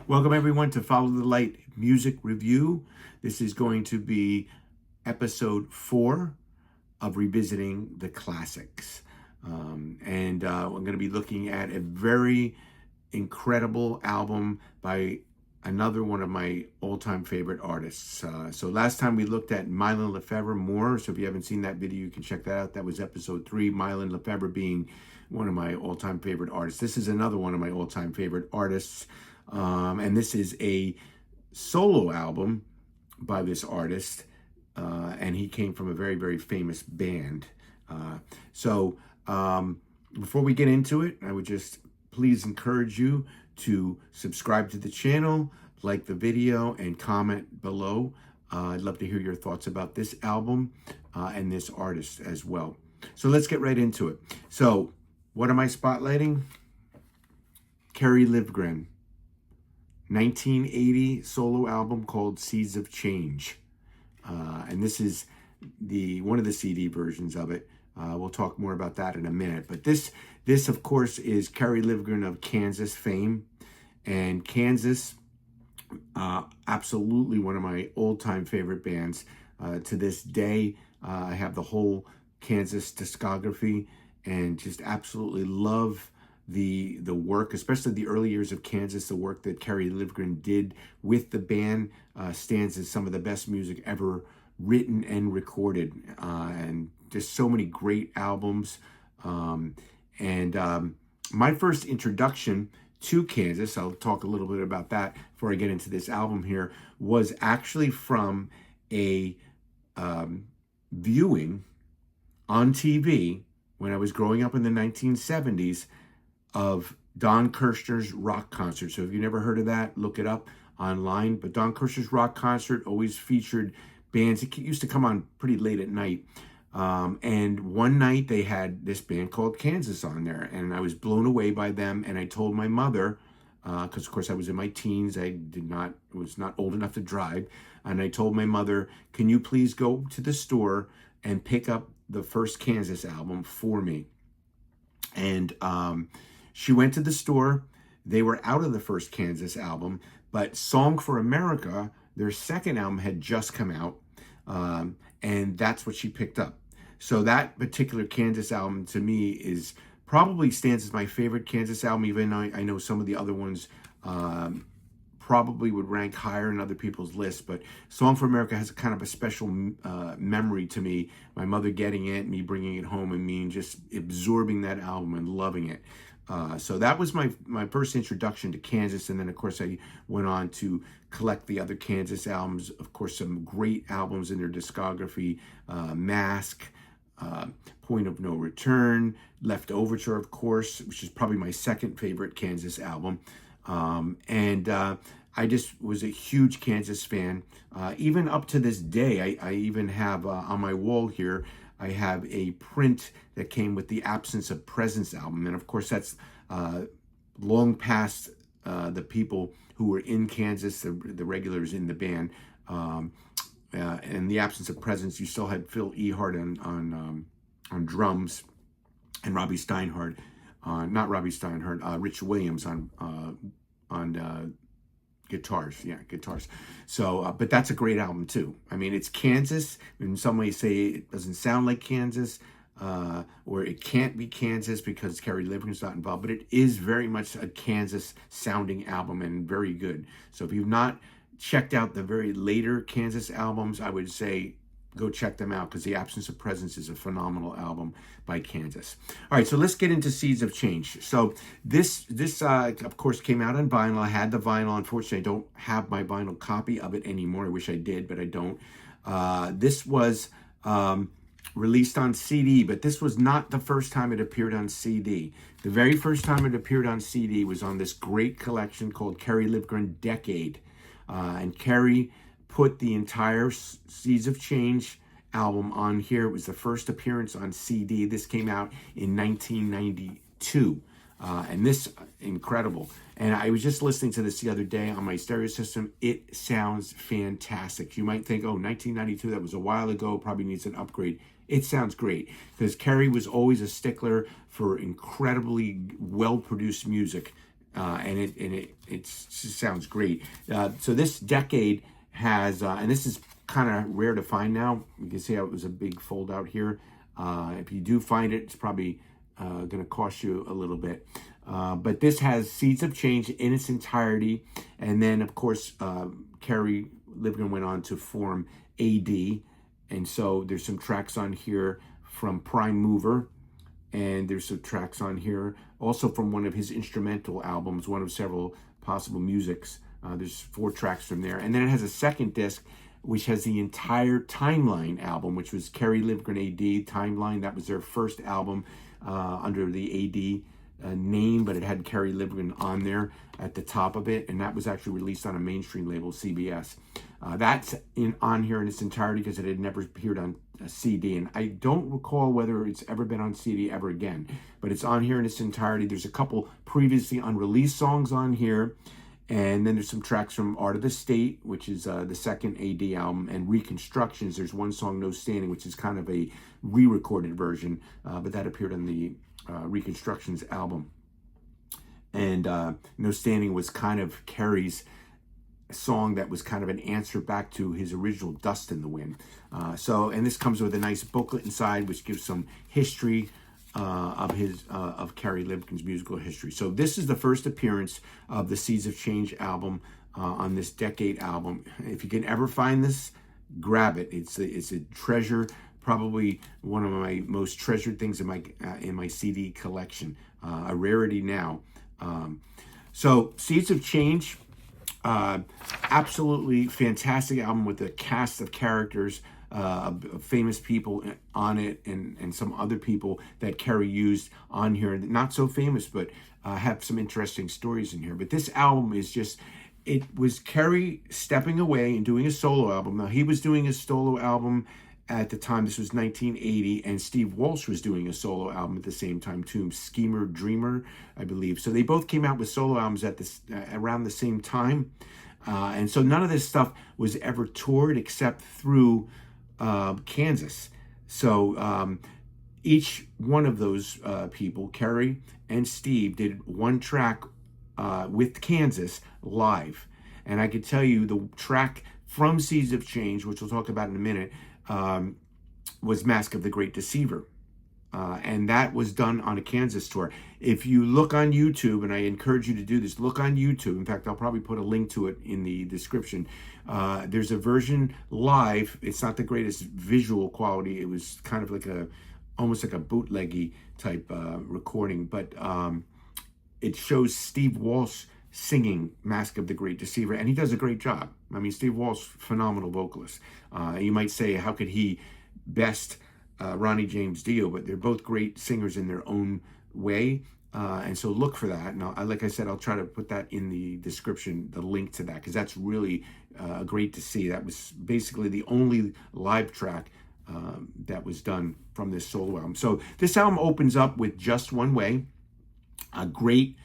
Welcome everyone to Follow the Light Music Review. This is going to be episode 4 of Revisiting the Classics. I'm going to be looking at a very incredible album by another one of my all-time favorite artists. So last time we looked at Mylon LeFevre more. So if you haven't seen that video, you can check that out. That was episode 3, Mylon LeFevre being one of my all-time favorite artists. This is another one of my all-time favorite artists. And this is a solo album by this artist. And he came from a very, very famous band. Before we get into it, I would just please encourage you to subscribe to the channel, like the video, and comment below. I'd love to hear your thoughts about this album and this artist as well. So let's get right into it. So what am I spotlighting? Kerry Livgren, 1980 solo album called Seeds of Change. And this is one of the CD versions of it. We'll talk more about that in a minute. But this of course, is Kerry Livgren of Kansas fame. And Kansas, absolutely one of my all-time favorite bands. To this day, I have the whole Kansas discography and just absolutely love the work, especially the early years of Kansas. The work that Kerry Livgren did with the band stands as some of the best music ever written and recorded, and just so many great albums. My first introduction to Kansas, I'll talk a little bit about that before I get into this album here, was actually from a viewing on TV when I was growing up in the 1970s of Don Kirshner's rock concert. So if you never heard of that, look it up online. But Don Kirshner's rock concert always featured bands. It used to come on pretty late at night. And one night they had this band called Kansas on there, and I was blown away by them. And I told my mother, because of course I was in my teens, was not old enough to drive. And I told my mother, can you please go to the store and pick up the first Kansas album for me? And she went to the store. They were out of the first Kansas album, but Song for America, their second album, had just come out. And that's what she picked up. So that particular Kansas album to me probably stands as my favorite Kansas album, even though I know some of the other ones probably would rank higher in other people's lists. But Song for America has a kind of a special memory to me. My mother getting it, me bringing it home, and me just absorbing that album and loving it. So that was my first introduction to Kansas. And then, of course, I went on to collect the other Kansas albums. Of course, some great albums in their discography. Mask, Point of No Return, Left Overture, of course, which is probably my second favorite Kansas album. I just was a huge Kansas fan. Even up to this day, I even have on my wall here, I have a print that came with the Absence of Presence album. And of course, that's long past the people who were in Kansas, the regulars in the band. And the Absence of Presence, you still had Phil Ehart on drums, and Robby Steinhardt, Rich Williams on guitars. So, but that's a great album too. I mean, it's Kansas. And some may say it doesn't sound like Kansas, or it can't be Kansas because Kerry Livgren's not involved, but it is very much a Kansas sounding album and very good. So if you've not checked out the very later Kansas albums, I would say go check them out, because The Absence of Presence is a phenomenal album by Kansas. All right, so let's get into Seeds of Change. So this of course, came out on vinyl. I had the vinyl. Unfortunately, I don't have my vinyl copy of it anymore. I wish I did, but I don't. This was released on CD, but this was not the first time it appeared on CD. The very first time it appeared on CD was on this great collection called Kerry Livgren Decade. And Kerry put the entire Seeds of Change album on here. It was the first appearance on CD. This came out in 1992. And this, incredible. And I was just listening to this the other day on my stereo system. It sounds fantastic. You might think, oh, 1992, that was a while ago, probably needs an upgrade. It sounds great, because Kerry was always a stickler for incredibly well-produced music. and it just sounds great. So this decade has, and this is kind of rare to find now. You can see how it was a big fold out here. If you do find it, it's probably going to cost you a little bit. But this has Seeds of Change in its entirety. And then, of course, Kerry Livgren went on to form AD. And so there's some tracks on here from Prime Mover. And there's some tracks on here also from one of his instrumental albums, one of several possible musics. There's 4 tracks from there. And then it has a second disc, which has the entire Timeline album, which was Kerry Livgren AD Timeline. That was their first album under the AD name, but it had Kerry Livgren on there at the top of it, and that was actually released on a mainstream label, CBS. That's on here in its entirety because it had never appeared on a CD, and I don't recall whether it's ever been on CD ever again, but it's on here in its entirety. There's a couple previously unreleased songs on here, and then there's some tracks from Art of the State, which is the second AD album, and Reconstructions. There's one song, No Standing, which is kind of a re-recorded version, but that appeared on the Reconstructions album. And No Standing was kind of Kerry's song that was kind of an answer back to his original Dust in the Wind. And this comes with a nice booklet inside, which gives some history of Kerry Livgren's musical history. So this is the first appearance of the Seeds of Change album on this Decade album. If you can ever find this, grab it. It's a treasure, probably one of my most treasured things in my CD collection. A rarity now. So Seeds of Change, absolutely fantastic album with a cast of characters, famous people on it, and some other people that Kerry used on here. Not so famous, but have some interesting stories in here. But this album is just, it was Kerry stepping away and doing a solo album. Now, he was doing a solo album at the time. This was 1980, and Steve Walsh was doing a solo album at the same time too, Schemer Dreamer, I believe. So they both came out with solo albums at this around the same time, and so none of this stuff was ever toured except through Kansas. So each one of those people, Kerry and Steve, did one track with Kansas live. And I could tell you the track from Seeds of Change, which we'll talk about in a minute, was Mask of the Great Deceiver. And that was done on a Kansas tour. If you look on YouTube, and I encourage you to do this, look on YouTube. In fact, I'll probably put a link to it in the description. There's a version live. It's not the greatest visual quality. It was kind of like almost like a bootleggy type recording, but it shows Steve Walsh singing Mask of the Great Deceiver, and he does a great job. I mean, Steve Walsh, phenomenal vocalist. You might say, how could he best Ronnie James Dio? But they're both great singers in their own way, and so look for that. And like I said, I'll try to put that in the description, the link to that, because that's really great to see. That was basically the only live track that was done from this solo album. So this album opens up with Just One Way, a great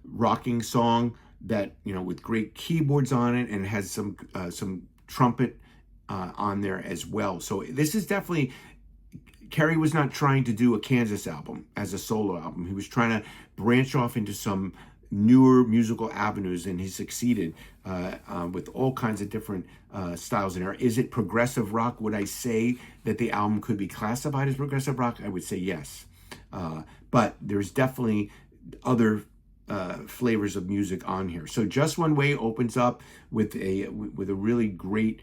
rocking song that, with great keyboards on it, and has some trumpet on there as well. So this is definitely, Kerry was not trying to do a Kansas album as a solo album. He was trying to branch off into some newer musical avenues, and he succeeded with all kinds of different styles in there. Is it progressive rock? Would I say that the album could be classified as progressive rock? I would say yes. But there's definitely other flavors of music on here. So Just One Way opens up with a really great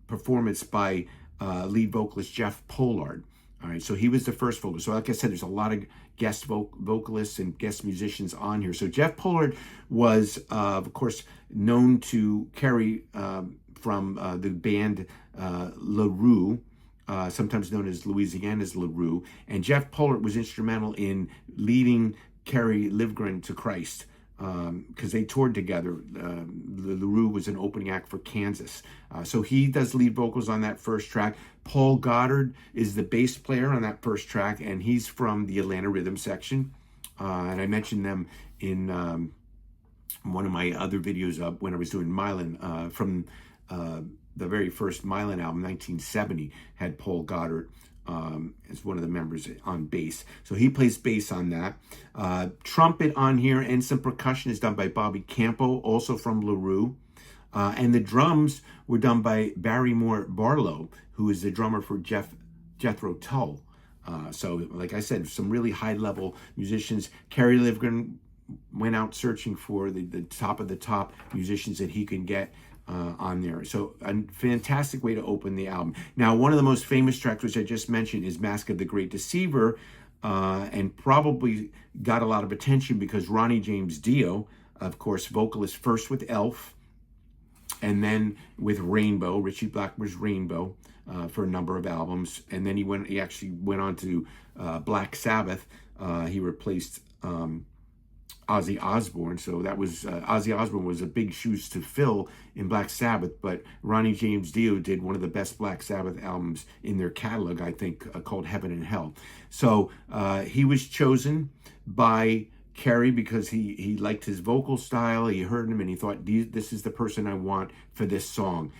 performance by lead vocalist Jeff Pollard. All right, so he was the first vocalist. So like I said, there's a lot of guest vocalists and guest musicians on here. So Jeff Pollard was, of course, known to Kerry from the band LaRue, sometimes known as Louisiana's LaRue. And Jeff Pollard was instrumental in leading Kerry Livgren to Christ, because they toured together. LaRue was an opening act for Kansas. So he does lead vocals on that first track. Paul Goddard is the bass player on that first track, and he's from the Atlanta Rhythm section. And I mentioned them in one of my other videos when I was doing Mylon, from the very first Mylon album, 1970, had Paul Goddard is one of the members on bass. So he plays bass on that. Trumpet on here and some percussion is done by Bobby Campo, also from LaRue. And the drums were done by Barrymore Barlow, who is the drummer for Jethro Tull. So, like I said, some really high-level musicians. Kerry Livgren went out searching for the top of the top musicians that he can get on there. So a fantastic way to open the album. Now, one of the most famous tracks, which I just mentioned, is Mask of the Great Deceiver, and probably got a lot of attention because Ronnie James Dio, of course, vocalist first with Elf, and then with Rainbow, Ritchie Blackmore's Rainbow, for a number of albums. And then he actually went on to Black Sabbath. He replaced Ozzy Osbourne. So that was, Ozzy Osbourne was a big shoes to fill in Black Sabbath, but Ronnie James Dio did one of the best Black Sabbath albums in their catalog, I think, called Heaven and Hell. So he was chosen by Kerry because he liked his vocal style. He heard him and he thought, this is the person I want for this song,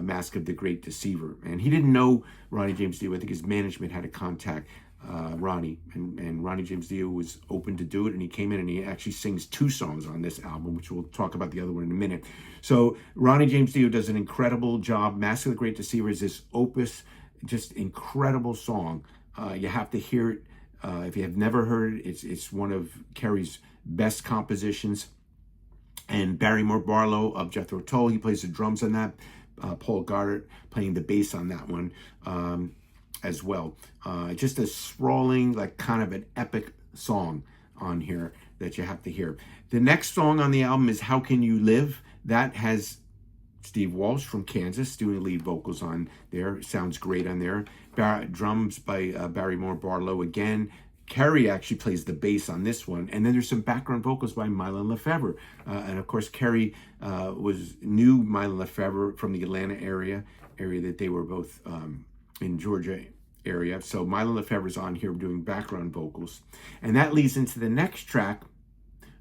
Mask of the Great Deceiver. And he didn't know Ronnie James Dio. I think his management had to contact Ronnie, and Ronnie James Dio was open to do it, and he came in and he actually sings 2 songs on this album, which we'll talk about the other one in a minute. So Ronnie James Dio does an incredible job. Mask of the Great Deceiver is this opus, just incredible song. You have to hear it. If you have never heard it, it's one of Kerry's best compositions. And Barrymore Barlow of Jethro Tull, he plays the drums on that. Paul Goddard playing the bass on that one as well. Just a sprawling, like kind of an epic song on here that you have to hear. The next song on the album is How Can You Live? That has Steve Walsh from Kansas doing lead vocals on there. Sounds great on there. Drums by Barrymore Barlow again. Kerry actually plays the bass on this one. And then there's some background vocals by Mylon LeFevre. And of course, Kerry knew Mylon LeFevre from the Atlanta area that they were both in Georgia area. So Mylon LeFevre is on here doing background vocals. And that leads into the next track,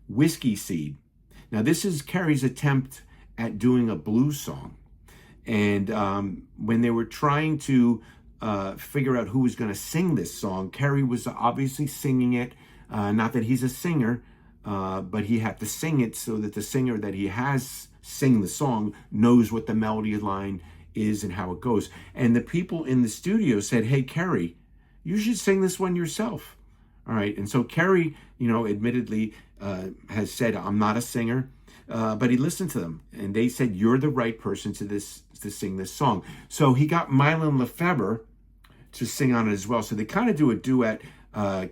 Whiskey Seed. Now this is Kerry's attempt at doing a blues song. And when they were trying to figure out who was going to sing this song, Kerry was obviously singing it. Not that he's a singer, but he had to sing it so that the singer that he has sing the song knows what the melody line is and how it goes. And the people in the studio said, hey, Kerry, you should sing this one yourself. All right. And so Kerry, admittedly has said, I'm not a singer. But he listened to them, and they said, you're the right person to sing this song. So he got Mylon LeFevre to sing on it as well. So they kind of do a duet.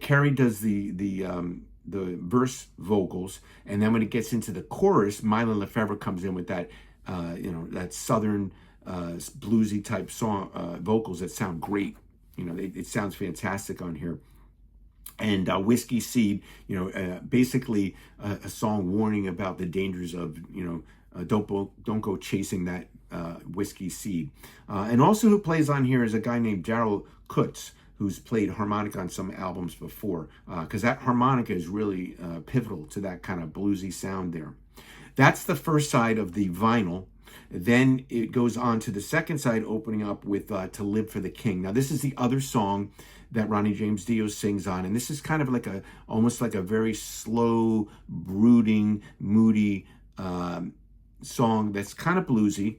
Kerry does the verse vocals, and then when it gets into the chorus, Mylon LeFevre comes in with that, that southern bluesy type song vocals that sound great. It sounds fantastic on here. And Whiskey Seed, basically a song warning about the dangers of, don't go chasing that whiskey seed. And also who plays on here is a guy named Daryl Kutz, who's played harmonica on some albums before, because that harmonica is really pivotal to that kind of bluesy sound there. That's the first side of the vinyl. Then it goes on to the second side, opening up with To Live for the King. Now, this is the other song that Ronnie James Dio sings on, and this is kind of like almost like a very slow, brooding, moody song that's kind of bluesy,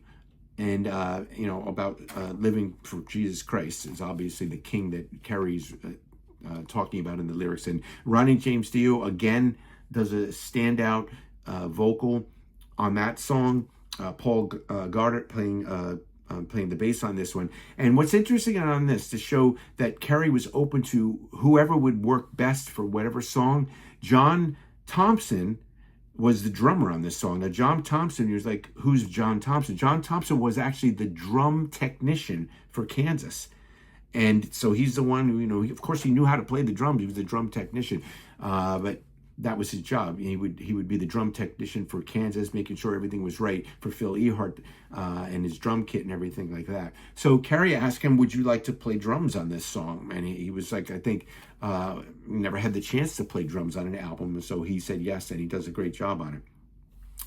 and about living for Jesus Christ is obviously the King that Kerry's talking about in the lyrics. And Ronnie James Dio again does a standout vocal on that song. Paul Goddard playing the bass on this one. And what's interesting on this, to show that Kerry was open to whoever would work best for whatever song, John Thompson was the drummer on this song. Now, John Thompson, he was like, who's John Thompson? John Thompson was actually the drum technician for Kansas. And so he's the one who, of course, he knew how to play the drums. He was the drum technician. But that was his job. He would be the drum technician for Kansas, making sure everything was right for Phil Ehart and his drum kit and everything like that. So Kerry asked him, would you like to play drums on this song? And he was like, I think, never had the chance to play drums on an album. So he said yes, and he does a great job on it.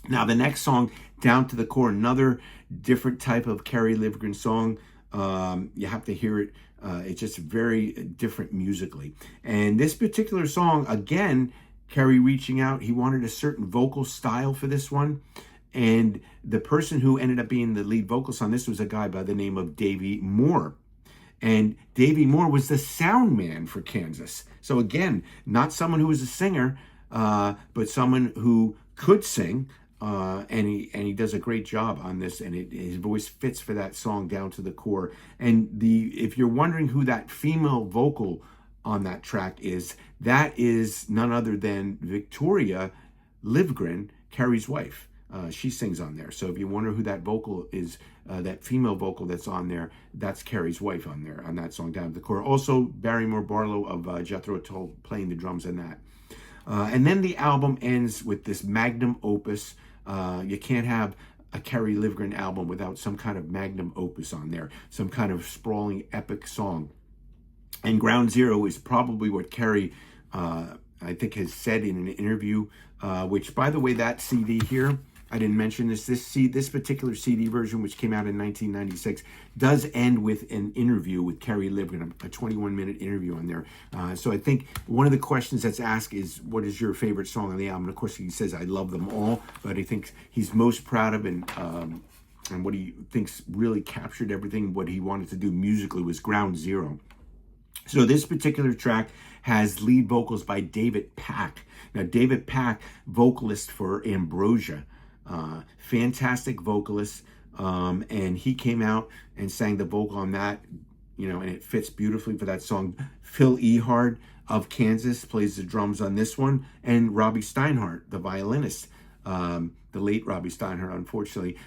Now, the next song, Down to the Core, another different type of Kerry Livgren song. You have to hear it. It's just very different musically. And this particular song, again, Kerry reaching out, he wanted a certain vocal style for this one. And the person who ended up being the lead vocalist on this was a guy by the name of Davey Moore. And Davey Moore was the sound man for Kansas. So again, not someone who was a singer, but someone who could sing. And he does a great job on this, and his voice fits for that song down to the core. And if you're wondering who that female vocal on that track is, that is none other than Victoria Livgren, Kerry's wife. She sings on there. So if you wonder who that vocal is, that female vocal that's on there, that's Kerry's wife on there, on that song down to the core. Also, Barrymore Barlow of Jethro Tull playing the drums in that. And then the album ends with this magnum opus. You can't have a Kerry Livgren album without some kind of magnum opus on there, some kind of sprawling epic song. And Ground Zero is probably what Kerry, I think, has said in an interview, which, by the way, that CD here, I didn't mention this. This particular CD version, which came out in 1996, does end with an interview with Kerry Livgren, a 21-minute interview on there. So I think one of the questions that's asked is, what is your favorite song on the album? And of course, he says, I love them all, but I think he's most proud of and what he thinks really captured everything, what he wanted to do musically was Ground Zero. So this particular track has lead vocals by David Pack. Now, David Pack, vocalist for Ambrosia, fantastic vocalist, and he came out and sang the vocal on that, and it fits beautifully for that song. Phil Ehart of Kansas plays the drums on this one, and Robby Steinhardt, the violinist, the late Robby Steinhardt, unfortunately,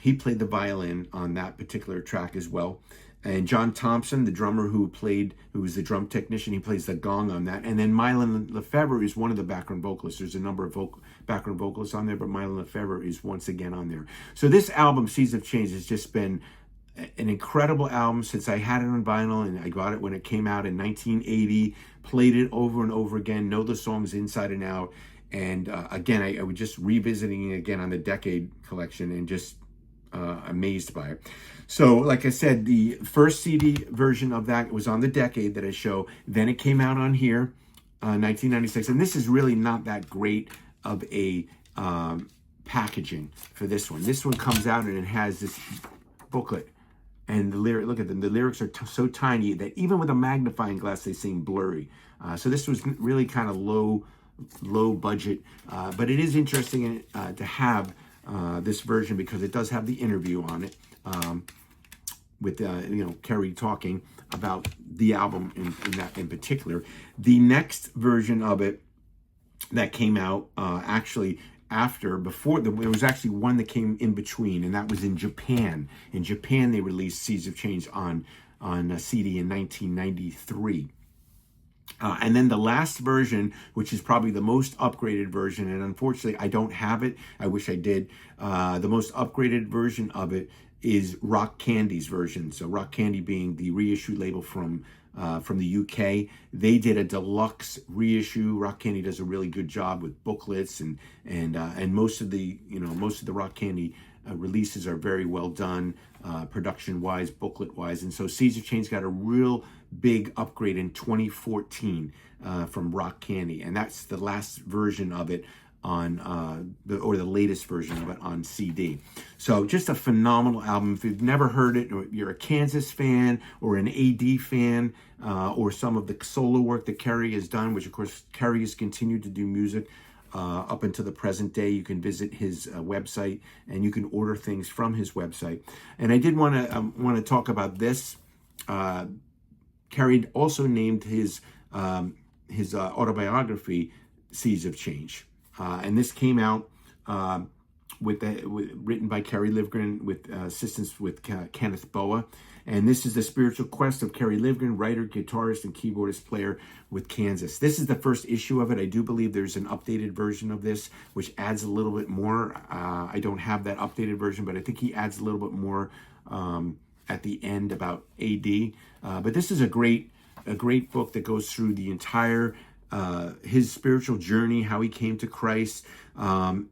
he played the violin on that particular track as well. And John Thompson, the drummer who was the drum technician, he plays the gong on that. And then Mylon LeFevre is one of the background vocalists. There's a number of background vocalists on there, but Mylon LeFevre is once again on there. So this album, Seeds of Change, has just been an incredible album since I had it on vinyl, and I got it when it came out in 1980, played it over and over again, know the songs inside and out. And again, I was just revisiting it again on the Decade collection and just amazed by it. So, like I said, the first CD version of that was on the Decade that I show. Then it came out on here, 1996. And this is really not that great of a packaging for this one. This one comes out and it has this booklet. And the lyric, look at them. The lyrics are so tiny that even with a magnifying glass, they seem blurry. So this was really kind of low budget. But it is interesting to have this version because it does have the interview on it. With Kerry talking about the album in particular. The next version of it that came out there was actually one that came in between, and that was in Japan. In Japan, they released Seeds of Change on a CD in 1993. And then the last version, which is probably the most upgraded version, and unfortunately I don't have it. I wish I did. The most upgraded version of it is Rock Candy's version. So Rock Candy being the reissue label from the UK. They did a deluxe reissue. Rock Candy does a really good job with booklets and most of the Rock Candy releases are very well done, production-wise, booklet-wise. And so Seeds of Change got a real big upgrade in 2014 from Rock Candy. And that's the last version of it on, the latest version of it on CD. So just a phenomenal album. If you've never heard it, or you're a Kansas fan or an AD fan, or some of the solo work that Kerry has done, which of course Kerry has continued to do music up until the present day. You can visit his website and you can order things from his website. And I did want to talk about this. Kerry also named his autobiography Seeds of Change. And this came out written by Kerry Livgren with assistance with Kenneth Boa. And this is the spiritual quest of Kerry Livgren, writer, guitarist, and keyboardist player with Kansas. This is the first issue of it. I do believe there's an updated version of this, which adds a little bit more. I don't have that updated version, but I think he adds a little bit more at the end about AD. But this is a great book that goes through the entire his spiritual journey, how he came to Christ, and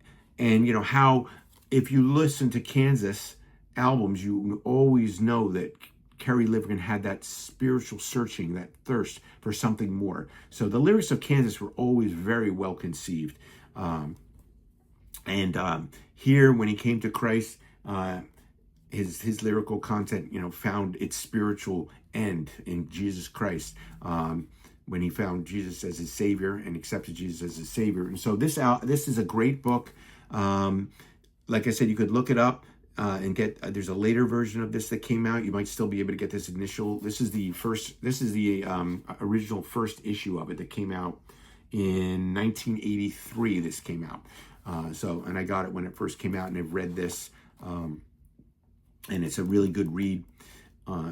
how if you listen to Kansas albums, you always know that Kerry Livgren had that spiritual searching, that thirst for something more. So the lyrics of Kansas were always very well conceived. And here, when he came to Christ, his lyrical content, found its spiritual end in Jesus Christ. When he found Jesus as his Savior and accepted Jesus as his Savior. And so this is a great book. Like I said, you could look it up and get. There's a later version of this that came out. You might still be able to get this initial. This is the original first issue of it that came out in 1983. This came out. And I got it when it first came out, and I've read this, and it's a really good read.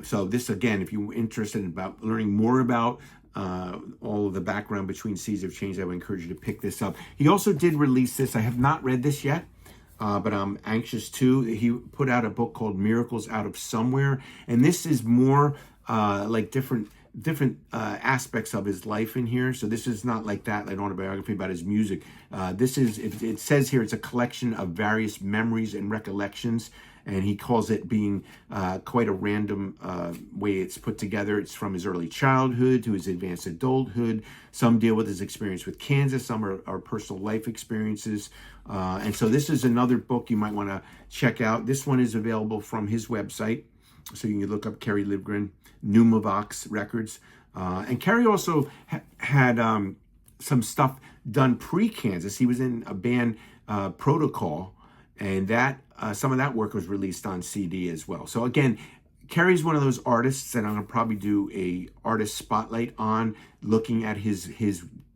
So this, again, if you're interested in learning more about all of the background between Seeds of Change, I would encourage you to pick this up. He also did release this. I have not read this yet, but I'm anxious to. He put out a book called Miracles Out of Somewhere, and this is more like different aspects of his life in here. So this is not like that, like an autobiography about his music. It says here, it's a collection of various memories and recollections, and he calls it being quite a random way it's put together. It's from his early childhood to his advanced adulthood. Some deal with his experience with Kansas. Some are personal life experiences. And so this is another book you might want to check out. This one is available from his website. So you can look up Kerry Livgren, Pneumovox Records. And Kerry also had some stuff done pre-Kansas. He was in a band, Protocol, and that some of that work was released on CD as well. So again, Kerry's one of those artists that I'm going to probably do a artist spotlight on, looking at his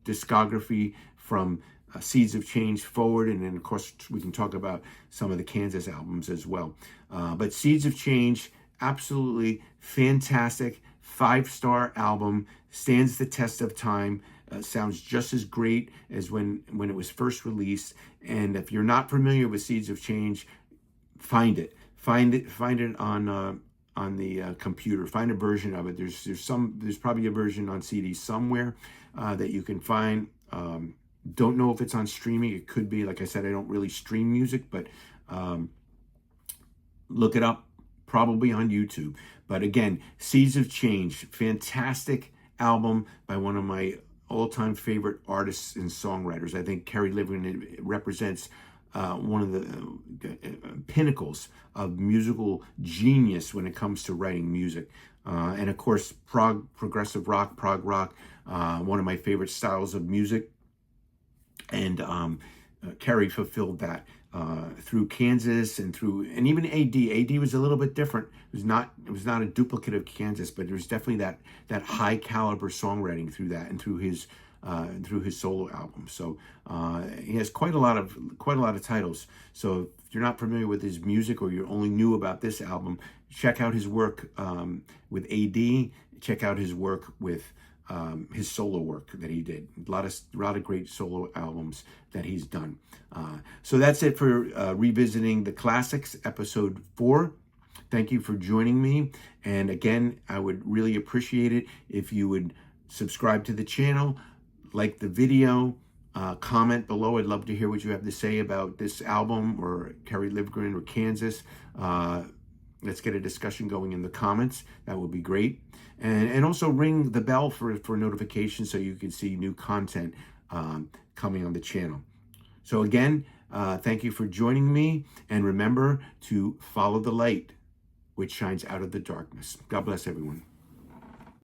discography from Seeds of Change forward, and then of course we can talk about some of the Kansas albums as well. But Seeds of Change, absolutely fantastic, 5-star album, stands the test of time. Sounds just as great as when it was first released. And if you're not familiar with Seeds of Change, find it on the computer. Find a version of it. There's probably a version on CD somewhere that you can find. Don't know if it's on streaming. It could be. Like I said, I don't really stream music, but look it up. Probably on YouTube. But again, Seeds of Change, fantastic album by one of my all-time favorite artists and songwriters. I think Kerry Livgren represents one of the pinnacles of musical genius when it comes to writing music. And of course, progressive rock, prog rock, one of my favorite styles of music. And Kerry fulfilled that through Kansas and even AD. AD was a little bit different. It was not a duplicate of Kansas, but there was definitely that high caliber songwriting through that and through his solo album. So he has quite a lot of titles. So if you're not familiar with his music, or you only knew about this album, check out his work with AD. Check out his work with his solo work that he did. A lot of great solo albums that he's done. So that's it for Revisiting the Classics, episode 4. Thank you for joining me. And again, I would really appreciate it if you would subscribe to the channel, like the video, comment below. I'd love to hear what you have to say about this album or Kerry Livgren or Kansas. Let's get a discussion going in the comments. That would be great. And also ring the bell for notifications so you can see new content coming on the channel. So again, thank you for joining me. And remember to follow the light, which shines out of the darkness. God bless everyone.